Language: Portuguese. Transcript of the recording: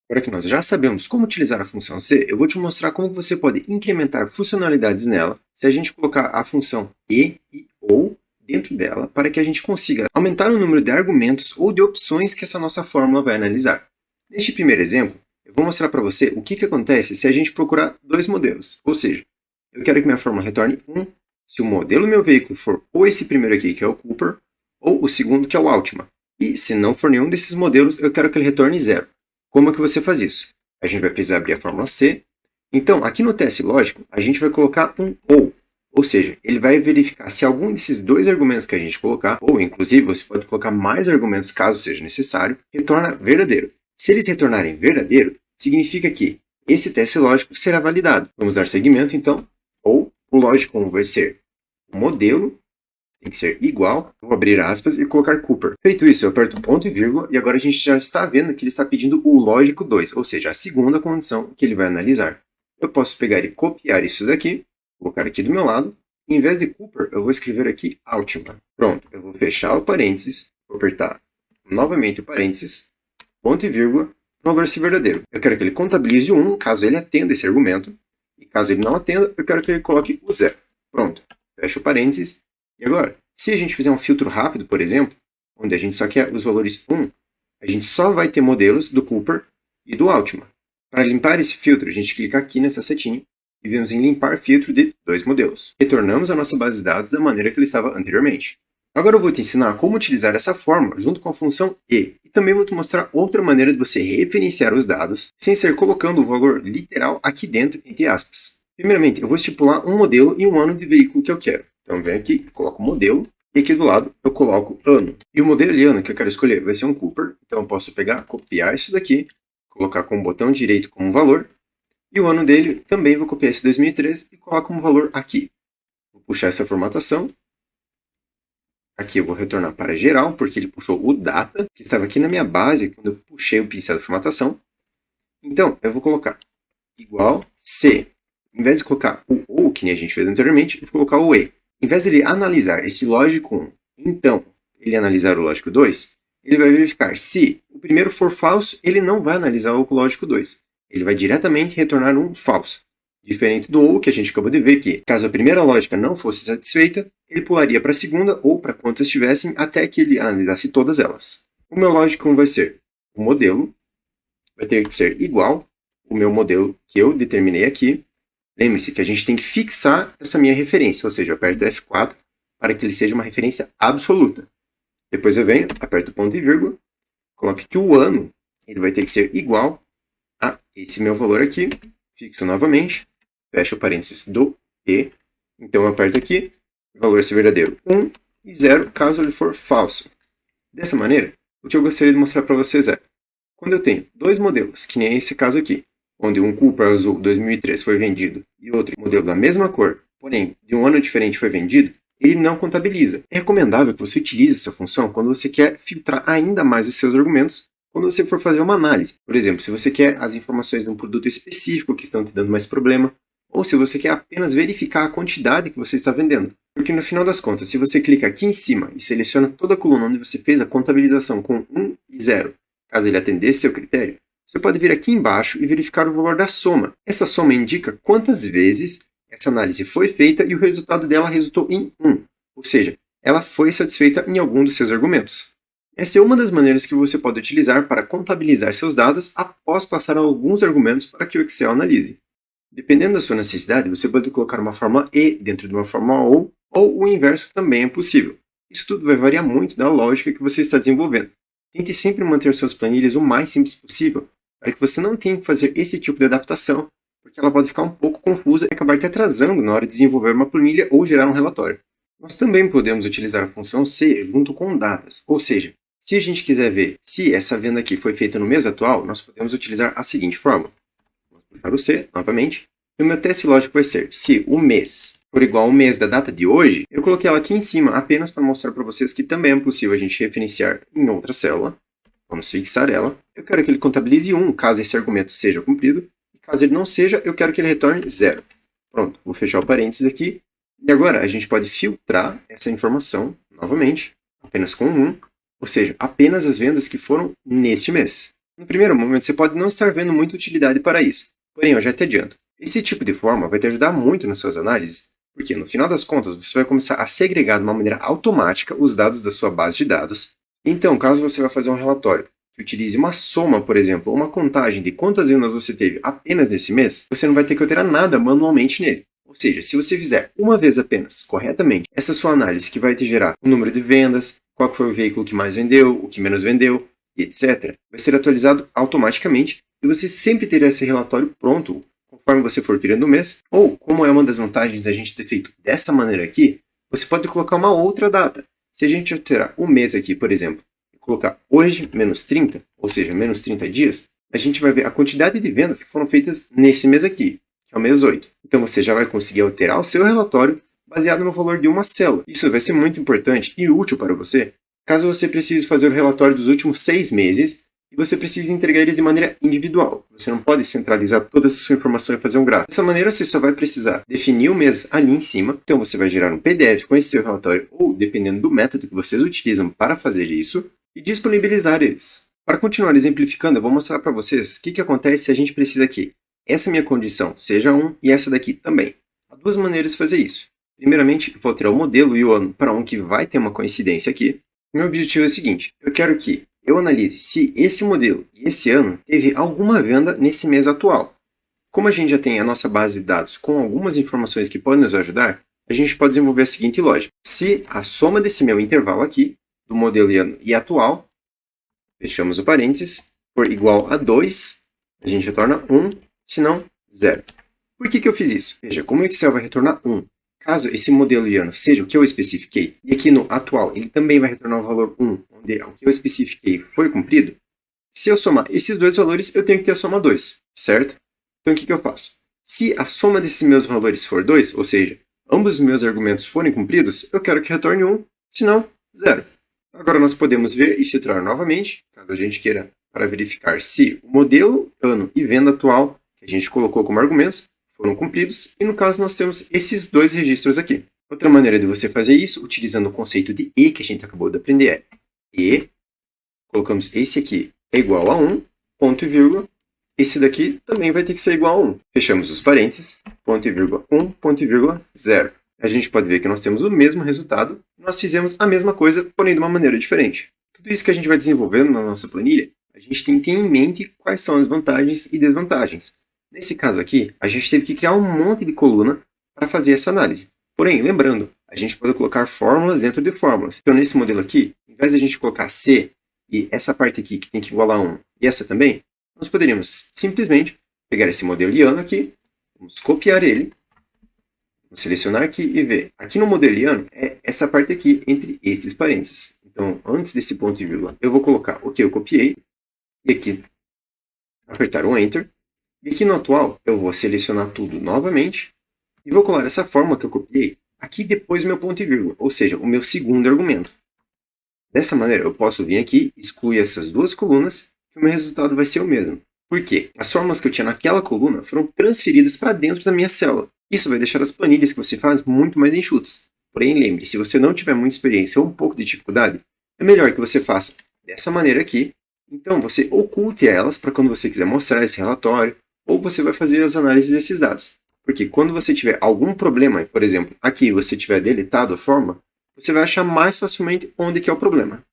Agora que nós já sabemos como utilizar a função C, eu vou te mostrar como você pode incrementar funcionalidades nela se a gente colocar a função e ou dentro dela para que a gente consiga aumentar o número de argumentos ou de opções que essa nossa fórmula vai analisar. Neste primeiro exemplo, eu vou mostrar para você o que acontece se a gente procurar dois modelos. Ou seja, eu quero que minha fórmula retorne 1 se o modelo do meu veículo for ou esse primeiro aqui, que é o Cooper, ou o segundo, que é o Altima. E se não for nenhum desses modelos, eu quero que ele retorne 0. Como é que você faz isso? A gente vai precisar abrir a fórmula C. Então, aqui no teste lógico, a gente vai colocar um ou seja, ele vai verificar se algum desses dois argumentos que a gente colocar, ou inclusive você pode colocar mais argumentos caso seja necessário, retorna verdadeiro. Se eles retornarem verdadeiro, significa que esse teste lógico será validado. Vamos dar seguimento então, ou o lógico 1 vai ser o modelo, tem que ser igual, vou abrir aspas e colocar Cooper. Feito isso, eu aperto ponto e vírgula e agora a gente já está vendo que ele está pedindo o lógico 2, ou seja, a segunda condição que ele vai analisar. Eu posso pegar e copiar isso daqui, colocar aqui do meu lado, e em vez de Cooper, eu vou escrever aqui Altima. Pronto, eu vou fechar o parênteses, vou apertar novamente o parênteses, ponto e vírgula, valor se verdadeiro. Eu quero que ele contabilize o 1, caso ele atenda esse argumento, e caso ele não atenda, eu quero que ele coloque o 0. Pronto, fecho o parênteses. E agora, se a gente fizer um filtro rápido, por exemplo, onde a gente só quer os valores 1, a gente só vai ter modelos do Cooper e do Altima. Para limpar esse filtro, a gente clica aqui nessa setinha e vemos em limpar filtro de dois modelos. Retornamos a nossa base de dados da maneira que ele estava anteriormente. Agora eu vou te ensinar como utilizar essa fórmula junto com a função e também vou te mostrar outra maneira de você referenciar os dados sem ser colocando o valor literal aqui dentro, entre aspas. Primeiramente, eu vou estipular um modelo e um ano de veículo que eu quero. Então, vem aqui, coloco o modelo, e aqui do lado eu coloco ano. E o modelo de ano que eu quero escolher vai ser um Cooper, então eu posso pegar, copiar isso daqui, colocar com o botão direito como valor, e o ano dele também vou copiar esse 2013 e coloco como valor aqui. Vou puxar essa formatação, aqui eu vou retornar para geral, porque ele puxou o data, que estava aqui na minha base quando eu puxei o pincel de formatação. Então, eu vou colocar igual C. Em vez de colocar o ou, que nem a gente fez anteriormente, eu vou colocar o e. Em vez de ele analisar esse lógico 1, então ele analisar o lógico 2, ele vai verificar se o primeiro for falso, ele não vai analisar o lógico 2. Ele vai diretamente retornar um falso. Diferente do ou que a gente acabou de ver que, caso a primeira lógica não fosse satisfeita, ele pularia para a segunda ou para quantas tivessem até que ele analisasse todas elas. O meu lógico 1 vai ser o modelo, vai ter que ser igual o meu modelo que eu determinei aqui. Lembre-se que a gente tem que fixar essa minha referência, ou seja, eu aperto F4 para que ele seja uma referência absoluta. Depois eu venho, aperto ponto e vírgula, coloco que o ano ele vai ter que ser igual a esse meu valor aqui, fixo novamente, fecho o parênteses do e, então eu aperto aqui, valor se verdadeiro 1 e 0 caso ele for falso. Dessa maneira, o que eu gostaria de mostrar para vocês é, quando eu tenho dois modelos, que nem esse caso aqui, onde um Cooper azul 2003 foi vendido e outro modelo da mesma cor, porém de um ano diferente foi vendido, ele não contabiliza. É recomendável que você utilize essa função quando você quer filtrar ainda mais os seus argumentos quando você for fazer uma análise. Por exemplo, se você quer as informações de um produto específico que estão te dando mais problema, ou se você quer apenas verificar a quantidade que você está vendendo. Porque no final das contas, se você clica aqui em cima e seleciona toda a coluna onde você fez a contabilização com 1 e 0, caso ele atendesse seu critério, você pode vir aqui embaixo e verificar o valor da soma. Essa soma indica quantas vezes essa análise foi feita e o resultado dela resultou em 1. Ou seja, ela foi satisfeita em algum dos seus argumentos. Essa é uma das maneiras que você pode utilizar para contabilizar seus dados após passar alguns argumentos para que o Excel analise. Dependendo da sua necessidade, você pode colocar uma fórmula E dentro de uma fórmula ou o inverso também é possível. Isso tudo vai variar muito da lógica que você está desenvolvendo. Tente sempre manter suas planilhas o mais simples possível, para que você não tenha que fazer esse tipo de adaptação, porque ela pode ficar um pouco confusa e acabar te atrasando na hora de desenvolver uma planilha ou gerar um relatório. Nós também podemos utilizar a função C junto com datas, ou seja, se a gente quiser ver se essa venda aqui foi feita no mês atual, nós podemos utilizar a seguinte fórmula. Vamos puxar o C novamente, e o meu teste lógico vai ser se o mês for igual ao mês da data de hoje, eu coloquei ela aqui em cima apenas para mostrar para vocês que também é possível a gente referenciar em outra célula. Vamos fixar ela. Eu quero que ele contabilize 1, caso esse argumento seja cumprido. E caso ele não seja, eu quero que ele retorne 0. Pronto, vou fechar o parênteses aqui. E agora a gente pode filtrar essa informação novamente, apenas com 1. Ou seja, apenas as vendas que foram neste mês. No primeiro momento, você pode não estar vendo muita utilidade para isso, porém eu já te adianto. Esse tipo de forma vai te ajudar muito nas suas análises, porque no final das contas você vai começar a segregar de uma maneira automática os dados da sua base de dados. Então, caso você vá fazer um relatório que utilize uma soma, por exemplo, ou uma contagem de quantas vendas você teve apenas nesse mês, você não vai ter que alterar nada manualmente nele. Ou seja, se você fizer uma vez apenas, corretamente, essa sua análise que vai te gerar o número de vendas, qual foi o veículo que mais vendeu, o que menos vendeu, e etc., vai ser atualizado automaticamente e você sempre terá esse relatório pronto conforme você for virando o mês. Ou, como é uma das vantagens da gente ter feito dessa maneira aqui, você pode colocar uma outra data. Se a gente alterar o mês aqui, por exemplo, e colocar hoje menos 30, ou seja, menos 30 dias, a gente vai ver a quantidade de vendas que foram feitas nesse mês aqui, que é o mês 8. Então você já vai conseguir alterar o seu relatório baseado no valor de uma célula. Isso vai ser muito importante e útil para você, caso você precise fazer o relatório dos últimos 6 meses e você precisa entregar eles de maneira individual. Você não pode centralizar toda essa sua informação e fazer um gráfico. Dessa maneira, você só vai precisar definir o mês ali em cima. Então, você vai gerar um PDF com esse seu relatório, ou dependendo do método que vocês utilizam para fazer isso, e disponibilizar eles. Para continuar exemplificando, eu vou mostrar para vocês o que acontece se a gente precisa aqui. Essa minha condição seja 1 e essa daqui também. Há duas maneiras de fazer isso. Primeiramente, eu vou alterar o modelo e o ano para um que vai ter uma coincidência aqui. Meu objetivo é o seguinte, eu quero que eu analise se esse modelo e esse ano teve alguma venda nesse mês atual. Como a gente já tem a nossa base de dados com algumas informações que podem nos ajudar, a gente pode desenvolver a seguinte lógica. Se a soma desse meu intervalo aqui, do modelo e ano e atual, fechamos o parênteses, for igual a 2, a gente retorna 1, se não, 0. Por que eu fiz isso? Veja, como o Excel vai retornar 1? Caso esse modelo e ano seja o que eu especifiquei, e aqui no atual ele também vai retornar o valor 1, onde o que eu especifiquei foi cumprido, se eu somar esses dois valores, eu tenho que ter a soma 2, certo? Então o que eu faço? Se a soma desses meus valores for 2, ou seja, ambos os meus argumentos forem cumpridos, eu quero que retorne 1, senão 0. Agora nós podemos ver e filtrar novamente, caso a gente queira, para verificar se o modelo, ano e venda atual que a gente colocou como argumentos foram cumpridos, e no caso nós temos esses dois registros aqui. Outra maneira de você fazer isso, utilizando o conceito de E que a gente acabou de aprender, é E, colocamos esse aqui é igual a 1, ponto e vírgula, esse daqui também vai ter que ser igual a 1. Fechamos os parênteses, ponto e vírgula 1, ponto e vírgula 0. A gente pode ver que nós temos o mesmo resultado, nós fizemos a mesma coisa, porém de uma maneira diferente. Tudo isso que a gente vai desenvolvendo na nossa planilha, a gente tem que ter em mente quais são as vantagens e desvantagens. Nesse caso aqui, a gente teve que criar um monte de coluna para fazer essa análise. Porém, lembrando, a gente pode colocar fórmulas dentro de fórmulas. Então, nesse modelo aqui, em vez de a gente colocar C e essa parte aqui que tem que igualar 1 e essa também, nós poderíamos simplesmente pegar esse modelo e ano aqui, vamos copiar ele, vamos selecionar aqui e ver. Aqui no modelo e ano é essa parte aqui entre esses parênteses. Então, antes desse ponto e vírgula, eu vou colocar o que eu copiei e aqui apertar o Enter. E aqui no atual, eu vou selecionar tudo novamente e vou colar essa fórmula que eu copiei aqui depois do meu ponto e vírgula, ou seja, o meu segundo argumento. Dessa maneira, eu posso vir aqui, excluir essas duas colunas, que o meu resultado vai ser o mesmo. Por quê? As fórmulas que eu tinha naquela coluna foram transferidas para dentro da minha célula. Isso vai deixar as planilhas que você faz muito mais enxutas. Porém, lembre, se você não tiver muita experiência ou um pouco de dificuldade, é melhor que você faça dessa maneira aqui. Então, você oculte elas para quando você quiser mostrar esse relatório, ou você vai fazer as análises desses dados. Porque quando você tiver algum problema, por exemplo, aqui você tiver deletado a fórmula, você vai achar mais facilmente onde que é o problema.